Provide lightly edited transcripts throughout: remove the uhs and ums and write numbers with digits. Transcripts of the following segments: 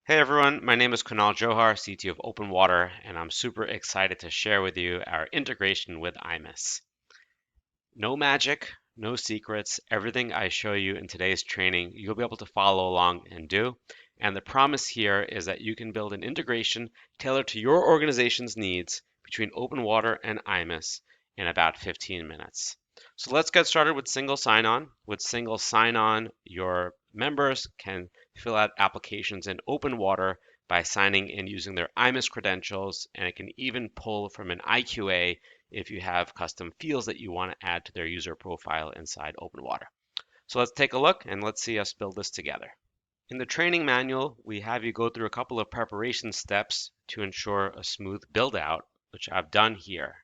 Hey everyone, my name is Kunal Johar, CTO of OpenWater, and I'm super excited to share with you our integration with iMIS. No magic, no secrets. Everything I show you in today's training, you'll be able to follow along and do. And the promise here is that you can build an integration tailored to your organization's needs between OpenWater and iMIS in about 15 minutes. So let's get started with single sign-on. With single sign-on, your members can fill out applications in OpenWater by signing in using their iMIS credentials, and it can even pull from an IQA if you have custom fields that you want to add to their user profile inside OpenWater. So let's take a look and let's see us build this together. In the training manual, we have you go through a couple of preparation steps to ensure a smooth build out, which I've done here.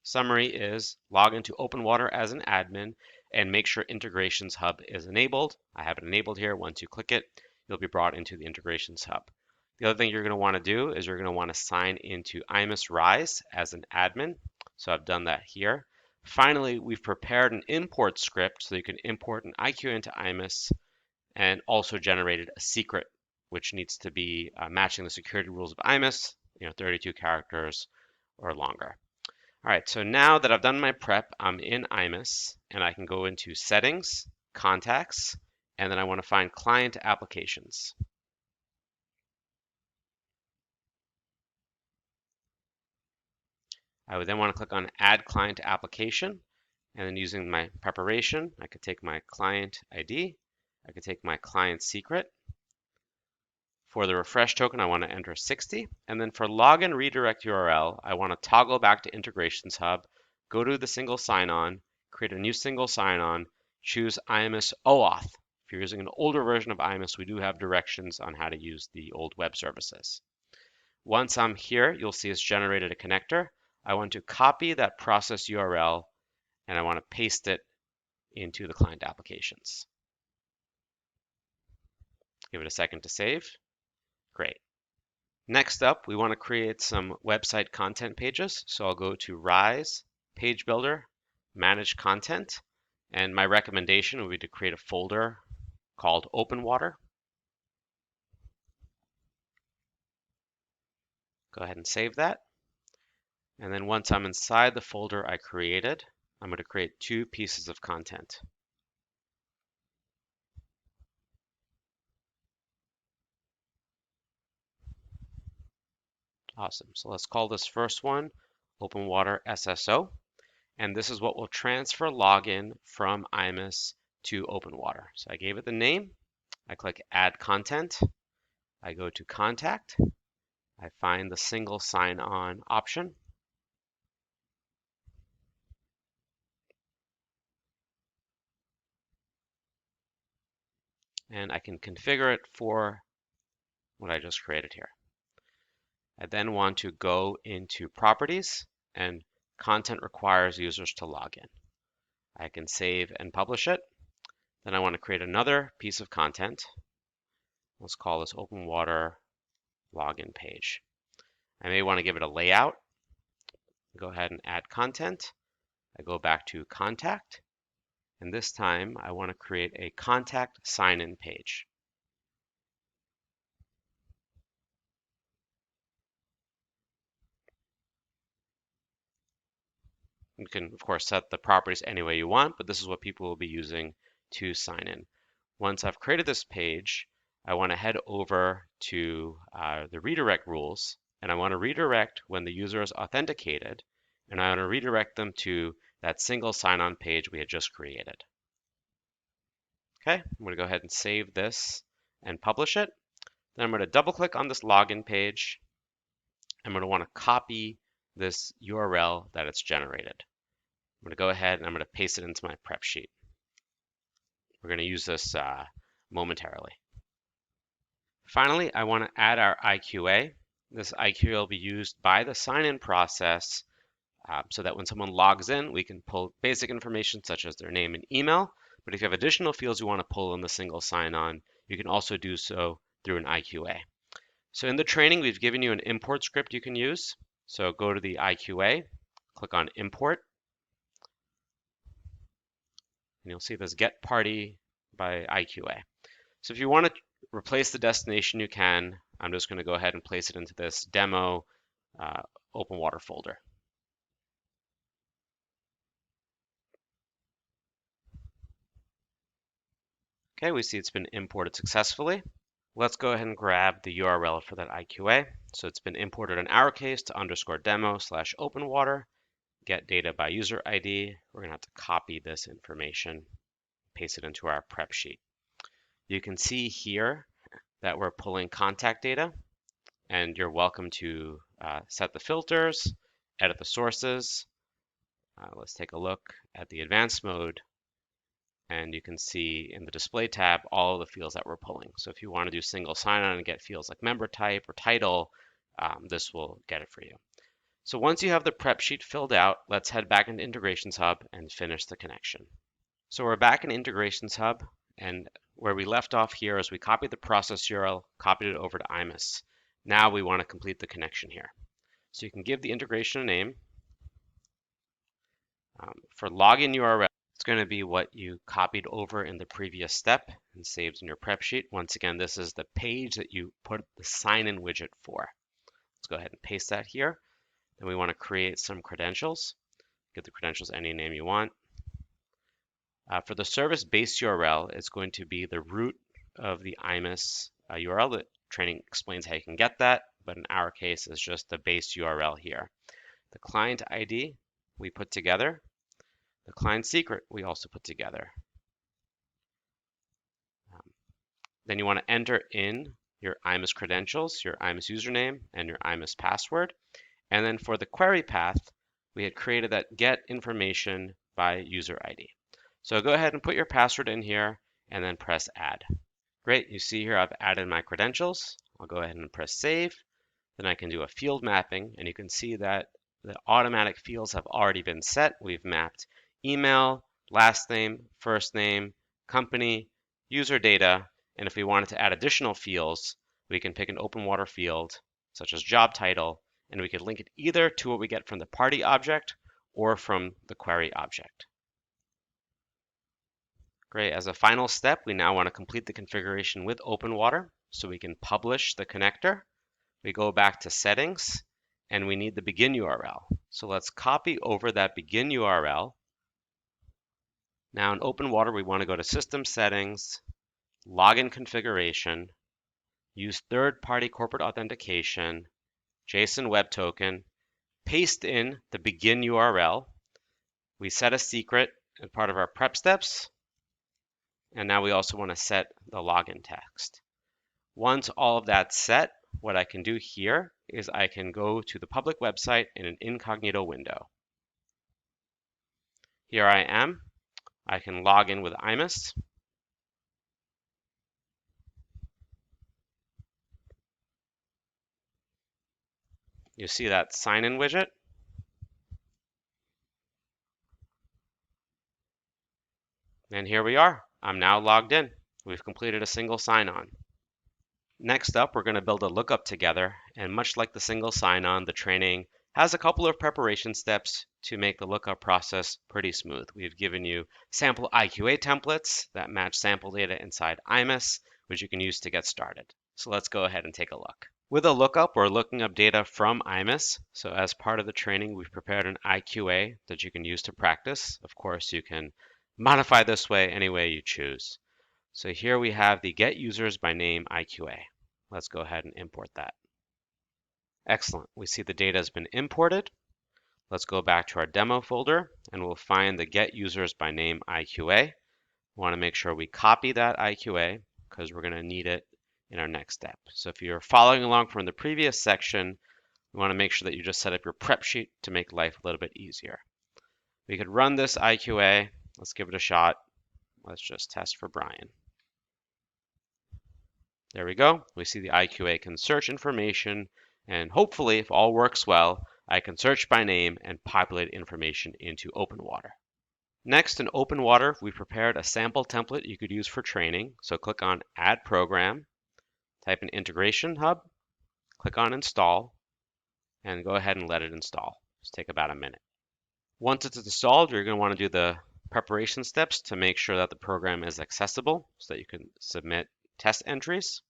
Summary is log into OpenWater as an admin and make sure Integrations Hub is enabled. I have it enabled here. Once you click it, you'll be brought into the Integrations Hub. The other thing you're going to want to do is you're going to want to sign into iMIS Rise as an admin. So I've done that here. Finally, we've prepared an import script so you can import an IQ into iMIS and also generated a secret, which needs to be matching the security rules of iMIS, 32 characters or longer. All right, so now that I've done my prep, I'm in iMIS and I can go into Settings, Contacts, and then I want to find Client Applications. I would then want to click on Add Client Application, and then using my preparation, I could take my client ID, I could take my client secret. For the refresh token, I want to enter 60. And then for login redirect URL, I want to toggle back to Integrations Hub, go to the single sign-on, create a new single sign-on, choose iMIS OAuth. If you're using an older version of iMIS, we do have directions on how to use the old web services. Once I'm here, you'll see it's generated a connector. I want to copy that process URL and I want to paste it into the client applications. Give it a second to save. Great. Next up, we want to create some website content pages. So I'll go to Rise, Page Builder, Manage Content, and my recommendation would be to create a folder called OpenWater. Go ahead and save that. And then once I'm inside the folder I created, I'm going to create two pieces of content. Awesome. So let's call this first one OpenWater SSO. And this is what will transfer login from iMIS to OpenWater. So I gave it the name. I click Add Content. I go to Contact. I find the single sign-on option. And I can configure it for what I just created here. I then want to go into Properties, and Content requires users to log in. I can save and publish it. Then I want to create another piece of content. Let's call this OpenWater login page. I may want to give it a layout. Go ahead and add content. I go back to Contact, and this time I want to create a contact sign-in page. You can, of course, set the properties any way you want, but this is what people will be using to sign in. Once I've created this page, I want to head over to the redirect rules, and I want to redirect when the user is authenticated, and I want to redirect them to that single sign-on page we had just created. Okay, I'm going to go ahead and save this and publish it. Then I'm going to double-click on this login page. I'm going to want to copy this URL that it's generated. I'm going to go ahead and I'm going to paste it into my prep sheet. We're going to use this momentarily. Finally, I want to add our IQA. This IQA will be used by the sign-in process so that when someone logs in, we can pull basic information such as their name and email. But if you have additional fields you want to pull in the single sign-on, you can also do so through an IQA. So in the training, we've given you an import script you can use. So go to the IQA, click on Import, and you'll see this Get Party by IQA. So if you want to replace the destination you can. I'm just going to go ahead and place it into this demo OpenWater folder. Okay, we see it's been imported successfully. Let's go ahead and grab the URL for that IQA. So it's been imported in our case to _demo/OpenWater, get data by user ID. We're going to have to copy this information, paste it into our prep sheet. You can see here that we're pulling contact data, and you're welcome to set the filters, edit the sources. Let's take a look at the advanced mode, and you can see in the display tab all of the fields that we're pulling. So if you want to do single sign-on and get fields like member type or title, this will get it for you. So once you have the prep sheet filled out, let's head back into Integrations Hub and finish the connection. So we're back in Integrations Hub, and where we left off here is we copied the process URL, copied it over to iMIS. Now we want to complete the connection here. So you can give the integration a name. For login URL, it's going to be what you copied over in the previous step and saved in your prep sheet. Once again, this is the page that you put the sign-in widget for. Let's go ahead and paste that here. Then we want to create some credentials. Give the credentials any name you want. For the service base URL, it's going to be the root of the iMIS URL. The training explains how you can get that, but in our case, it's just the base URL here. The client ID we put together. The client secret we also put together. Then you want to enter in your iMIS credentials, your iMIS username, and your iMIS password. And then for the query path, we had created that get information by user ID. So go ahead and put your password in here and then press add. Great, you see here I've added my credentials. I'll go ahead and press save. Then I can do a field mapping, and you can see that the automatic fields have already been set. We've mapped email, last name, first name, company, user data, and if we wanted to add additional fields, we can pick an OpenWater field, such as job title, and we could link it either to what we get from the party object or from the query object. Great, as a final step, we now want to complete the configuration with OpenWater, so we can publish the connector. We go back to settings, and we need the begin URL. So let's copy over that begin URL. Now in OpenWater, we want to go to System Settings, Login Configuration, use third-party corporate authentication, JSON Web Token, paste in the begin URL. We set a secret as part of our prep steps, and now we also want to set the login text. Once all of that's set, what I can do here is I can go to the public website in an incognito window. Here I am. I can log in with iMIS. You see that sign-in widget. And here we are. I'm now logged in. We've completed a single sign-on. Next up, we're going to build a lookup together, and much like the single sign-on, the training has a couple of preparation steps to make the lookup process pretty smooth. We've given you sample IQA templates that match sample data inside iMIS, which you can use to get started. So let's go ahead and take a look. With a lookup, we're looking up data from iMIS. So as part of the training, we've prepared an IQA that you can use to practice. Of course, you can modify this way any way you choose. So here we have the get users by name IQA. Let's go ahead and import that. Excellent. We see the data has been imported. Let's go back to our demo folder, and we'll find the get users by name IQA. We want to make sure we copy that IQA because we're going to need it in our next step. So if you're following along from the previous section, we want to make sure that you just set up your prep sheet to make life a little bit easier. We could run this IQA. Let's give it a shot. Let's just test for Brian. There we go. We see the IQA can search information, and hopefully, if all works well, I can search by name and populate information into OpenWater. Next, in OpenWater, we prepared a sample template you could use for training. So click on Add Program, type in Integration Hub, click on Install, and go ahead and let it install. Just take about a minute. Once it's installed, you're going to want to do the preparation steps to make sure that the program is accessible so that you can submit test entries.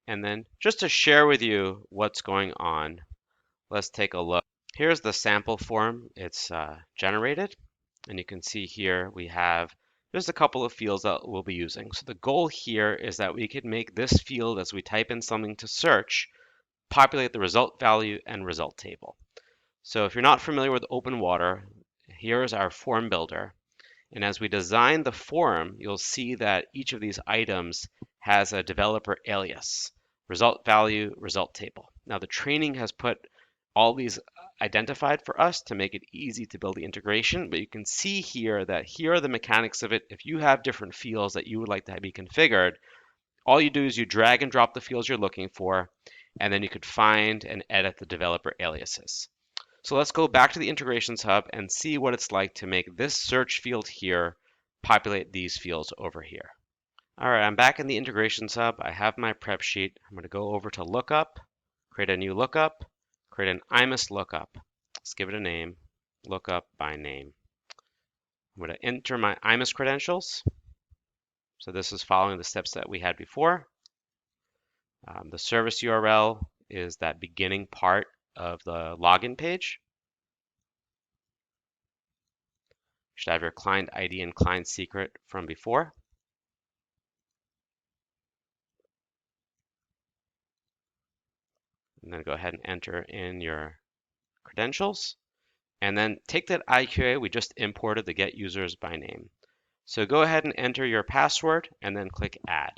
And then just to share with you what's going on, let's take a look. Here's the sample form it's generated. And you can see here we have just a couple of fields that we'll be using. So the goal here is that we can make this field, as we type in something to search, populate the result value and result table. So if you're not familiar with OpenWater, here is our form builder. And as we design the form, you'll see that each of these items has a developer alias, result value, result table. Now the training has put all these identified for us to make it easy to build the integration, but you can see here that here are the mechanics of it. If you have different fields that you would like to be configured, all you do is you drag and drop the fields you're looking for, and then you could find and edit the developer aliases. So let's go back to the Integrations Hub and see what it's like to make this search field here populate these fields over here. All right, I'm back in the Integrations Hub. I have my prep sheet. I'm going to go over to Lookup, create a new lookup, create an iMIS lookup. Let's give it a name, lookup by name. I'm going to enter my iMIS credentials. So this is following the steps that we had before. The service URL is that beginning part of the login page. You should have your client ID and client secret from before. And then go ahead and enter in your credentials. And then take that IQA we just imported the get users by name. So go ahead and enter your password and then click add.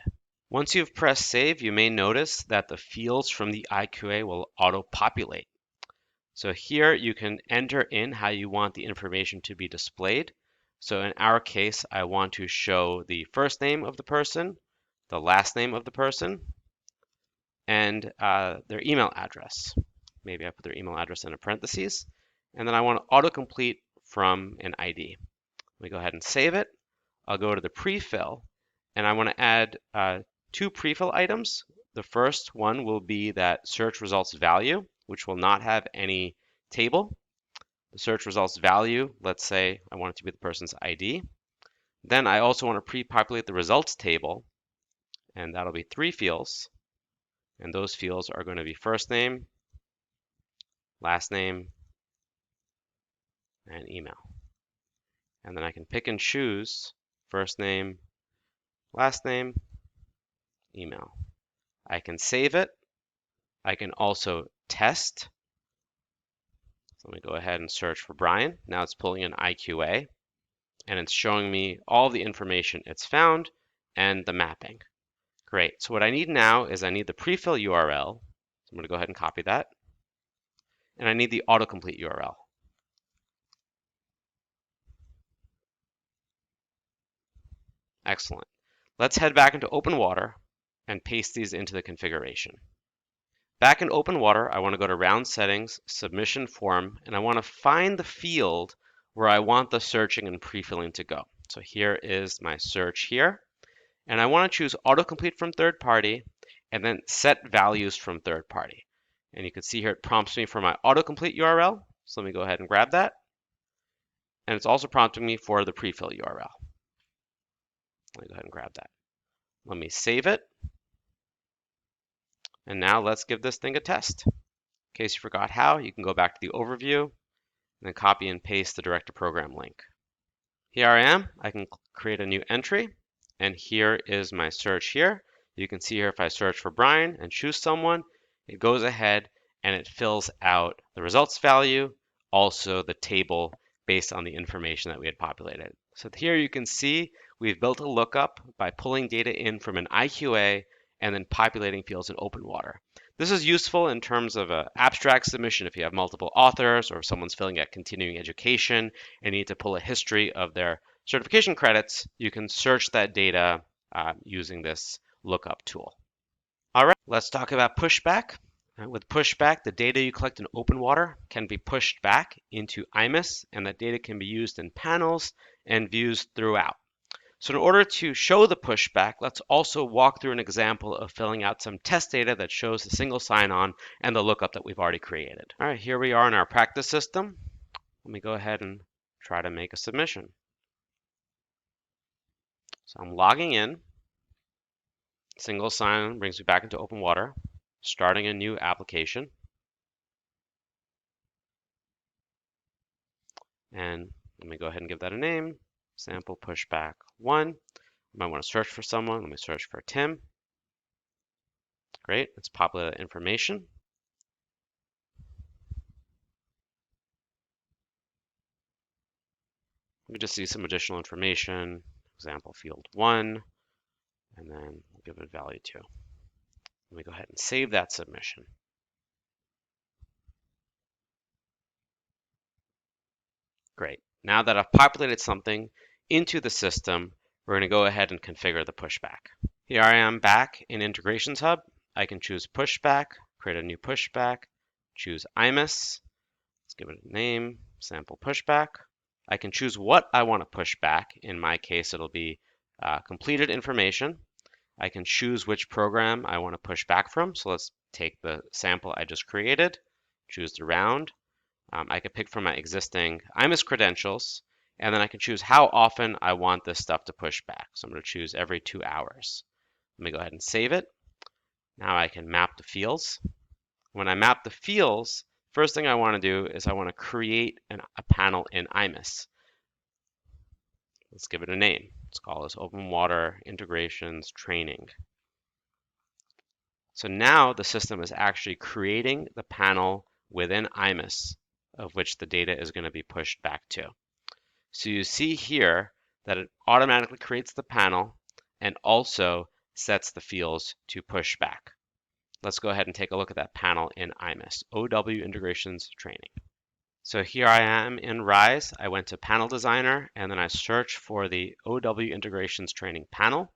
Once you've pressed save, you may notice that the fields from the IQA will auto-populate. So here you can enter in how you want the information to be displayed. So in our case, I want to show the first name of the person, the last name of the person, and their email address. Maybe I put their email address in a parentheses. And then I want to autocomplete from an ID. Let me go ahead and save it. I'll go to the prefill, and I want to add two prefill items. The first one will be that search results value, which will not have any table. The search results value, let's say I want it to be the person's ID. Then I also want to pre-populate the results table, and that'll be 3 fields. And those fields are going to be first name, last name, and email. And then I can pick and choose first name, last name, email. I can save it. I can also test. So let me go ahead and search for Brian. Now it's pulling in IQA, and it's showing me all the information it's found and the mapping. Great. So what I need now is I need the prefill URL. So I'm going to go ahead and copy that. And I need the autocomplete URL. Excellent. Let's head back into OpenWater and paste these into the configuration. Back in OpenWater, I want to go to Round Settings, Submission Form, and I want to find the field where I want the searching and prefilling to go. So here is my search here. And I want to choose autocomplete from third party and then set values from third party. And you can see here it prompts me for my autocomplete URL. So let me go ahead and grab that. And it's also prompting me for the prefill URL. Let me go ahead and grab that. Let me save it. And now let's give this thing a test. In case you forgot how, you can go back to the overview and then copy and paste the direct to program link. Here I am. I can create a new entry. And here is my search here. You can see here if I search for Brian and choose someone, it goes ahead and it fills out the results value, also the table based on the information that we had populated. So here you can see we've built a lookup by pulling data in from an IQA and then populating fields in OpenWater. This is useful in terms of an abstract submission if you have multiple authors or if someone's filling out continuing education and need to pull a history of their certification credits, you can search that data using this lookup tool. All right, let's talk about Pushback. With Pushback, the data you collect in OpenWater can be pushed back into iMIS, and that data can be used in panels and views throughout. So in order to show the pushback, let's also walk through an example of filling out some test data that shows the single sign-on and the lookup that we've already created. All right, here we are in our practice system. Let me go ahead and try to make a submission. So I'm logging in. Single sign brings me back into OpenWater, starting a new application. And let me go ahead and give that a name, sample pushback 1. I might want to search for someone. Let me search for Tim. Great, it's populated information. We just see some additional information, example field 1, and then we'll give it value 2. Let me go ahead and save that submission. Great. Now that I've populated something into the system, we're going to go ahead and configure the pushback. Here I am back in Integrations Hub. I can choose Pushback, create a new pushback, choose iMIS. Let's give it a name, sample pushback. I can choose what I want to push back. In my case, it'll be completed information. I can choose which program I want to push back from. So let's take the sample I just created, choose the round. I can pick from my existing iMIS credentials, and then I can choose how often I want this stuff to push back. So I'm going to choose every 2 hours. Let me go ahead and save it. Now I can map the fields. When I map the fields, first thing I want to do is I want to create a panel in iMIS. Let's give it a name. Let's call this OpenWater Integrations Training. So now the system is actually creating the panel within iMIS of which the data is going to be pushed back to. So you see here that it automatically creates the panel and also sets the fields to push back. Let's go ahead and take a look at that panel in iMIS, OW Integrations Training. So here I am in Rise. I went to Panel Designer and then I searched for the OW Integrations Training panel.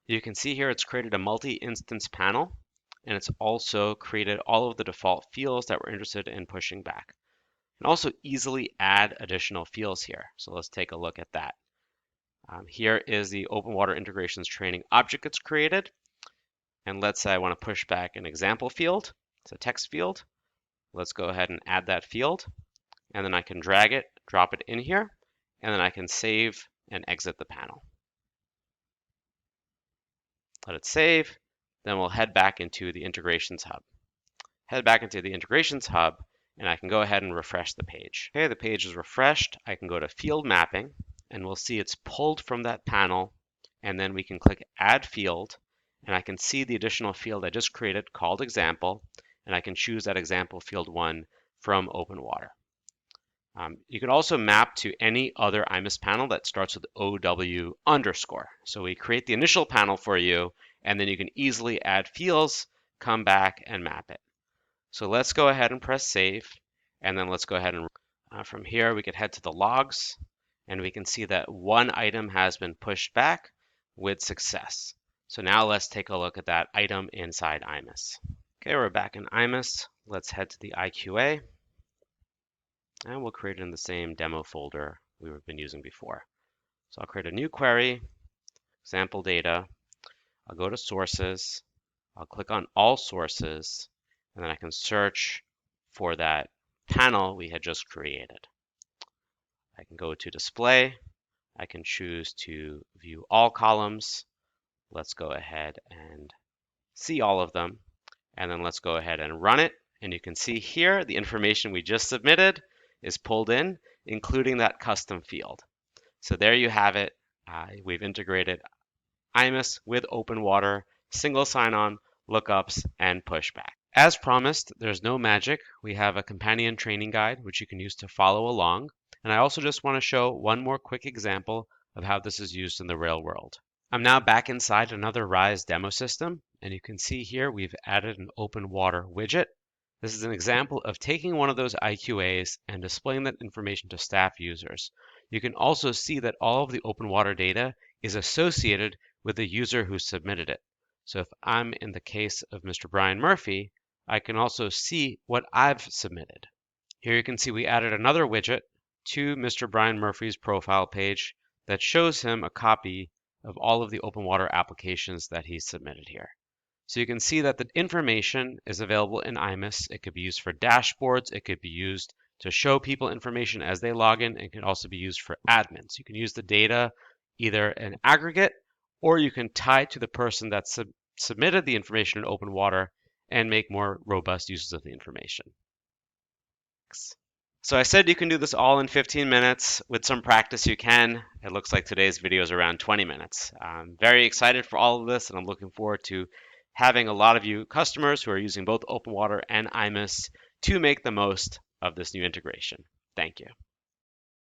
You can see here it's created a multi-instance panel, and it's also created all of the default fields that we're interested in pushing back. And also easily add additional fields here. So let's take a look at that. Here is the OpenWater Integrations Training object that's created. And let's say I want to push back an example field. It's a text field. Let's go ahead and add that field. And then I can drag it, drop it in here, and then I can save and exit the panel. Let it save. Then we'll head back into the Integrations Hub. Head back into the Integrations Hub, and I can go ahead and refresh the page. Okay, the page is refreshed. I can go to Field Mapping, and we'll see it's pulled from that panel, and then we can click Add Field, and I can see the additional field I just created called Example, and I can choose that Example Field 1 from OpenWater. You can also map to any other iMIS panel that starts with OW underscore. So we create the initial panel for you, and then you can easily add fields, come back, and map it. So let's go ahead and press save, and then let's go ahead and from here we could head to the logs, and we can see that one item has been pushed back with success. So now let's take a look at that item inside iMIS. Okay, we're back in iMIS. Let's head to the IQA. And we'll create it in the same demo folder we've been using before. So I'll create a new query, sample data. I'll go to sources. I'll click on all sources, and then I can search for that panel we had just created. I can go to display. I can choose to view all columns. Let's go ahead and see all of them. And then let's go ahead and run it. And you can see here the information we just submitted is pulled in, including that custom field. So there you have it. We've integrated iMIS with OpenWater, single sign-on, lookups, and pushback. As promised, there's no magic. We have a companion training guide, which you can use to follow along. And I also just want to show one more quick example of how this is used in the real world. I'm now back inside another Rise demo system, and you can see here we've added an OpenWater widget. This is an example of taking one of those IQAs and displaying that information to staff users. You can also see that all of the OpenWater data is associated with the user who submitted it. So if I'm in the case of Mr. Brian Murphy, I can also see what I've submitted. Here you can see we added another widget to Mr. Brian Murphy's profile page that shows him a copy of all of the OpenWater applications that he submitted here. So you can see that the information is available in iMIS. It could be used for dashboards. It could be used to show people information as they log in, and can also be used for admins. You can use the data either in aggregate, or you can tie it to the person that submitted the information in OpenWater and make more robust uses of the information. So I said you can do this all in 15 minutes. With some practice, you can. It looks like today's video is around 20 minutes. I'm very excited for all of this, and I'm looking forward to having a lot of you customers who are using both OpenWater and iMIS to make the most of this new integration. Thank you.